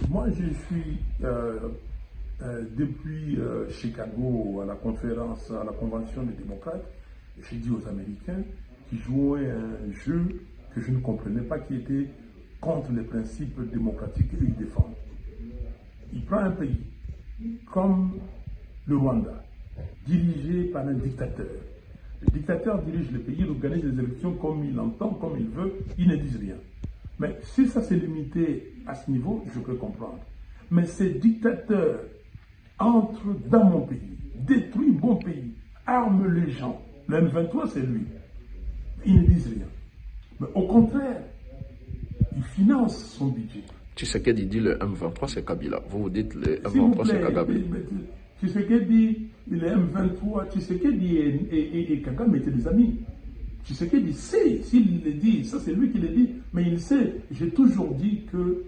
Moi, je suis depuis Chicago à la conférence, à la convention des démocrates. J'ai dit aux Américains qui jouaient un jeu que je ne comprenais pas, qui était contre les principes démocratiques qu'ils défendent. Il prend un pays comme le Rwanda, dirigé par un dictateur. Le dictateur dirige le pays, il organise les élections comme il entend, comme il veut, il ne dit rien. Mais si ça s'est limité à ce niveau, je peux comprendre. Mais ces dictateurs entrent dans mon pays, détruisent mon pays, arment les gens. Le M23, c'est lui. Ils ne disent rien. Mais au contraire, il finance son budget. Tshisekedi dit le M23 c'est Kabila. Vous dites le M23 c'est Kagame. Tshisekedi, le M23, Tshisekedi et Kagame étaient des amis. Tshisekedi sait, s'il le dit, ça c'est lui qui le dit, mais il sait. J'ai toujours dit que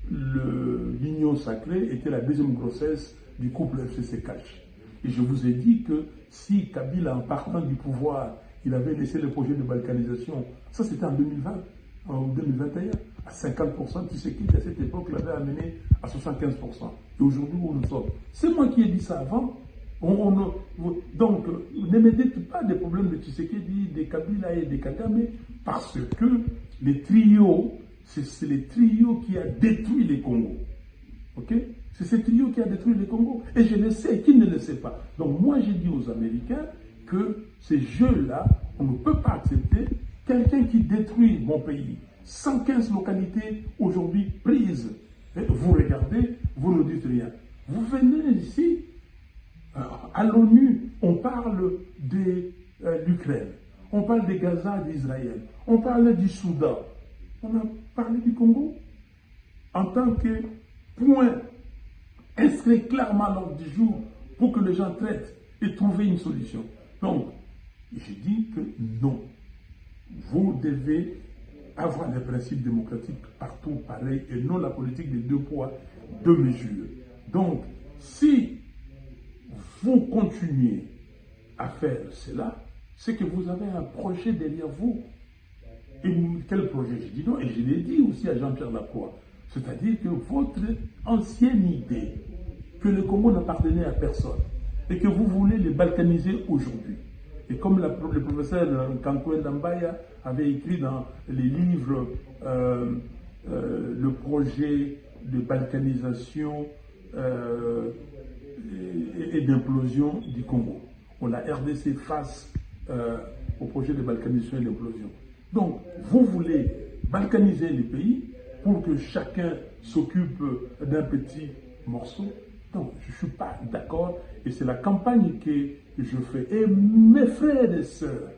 l'union sacrée était la deuxième grossesse du couple FCC-Cash. Et je vous ai dit que si Kabila, en partant du pouvoir, il avait laissé le projet de balkanisation, ça c'était en 2020, en 2021, à 50%, Tshisekedi à cette époque l'avait amené à 75%. Et aujourd'hui où nous sommes. C'est moi qui ai dit ça avant. Donc, ne me dites pas des problèmes de Tshisekedi, de Kabila et de Kagame, parce que les trios, c'est les trios qui a détruit les Congos. Ok? C'est ce trio qui a détruit les Congo. Et je le sais, qui ne le sait pas. Donc moi, j'ai dit aux Américains que ces jeux-là, on ne peut pas accepter quelqu'un qui détruit mon pays. 115 localités aujourd'hui prises. Vous regardez, vous ne dites rien. Vous venez ici, à l'ONU, on parle de l'Ukraine, on parle de Gaza, d'Israël, on parle du Soudan, on a parlé du Congo en tant que point inscrit clairement à l'ordre du jour pour que les gens traitent et trouver une solution. Donc, je dis que non. Vous devez avoir des principes démocratiques partout pareils et non la politique des deux poids, deux mesures. Donc, si vous continuez à faire cela, c'est que vous avez un projet derrière vous. Et quel projet? Je dis non, et je l'ai dit aussi à Jean-Pierre Lacroix. C'est-à-dire que votre ancienne idée, que le Congo n'appartenait à personne, et que vous voulez les balkaniser aujourd'hui. Et comme le professeur Kankoué Dambaya avait écrit dans les livres le projet de balkanisation et d'implosion du Congo. On a RDC face au projet de balkanisation et d'implosion. Donc, vous voulez balkaniser les pays pour que chacun s'occupe d'un petit morceau. Donc, je ne suis pas d'accord et c'est la campagne que je fais. Et mes frères et sœurs,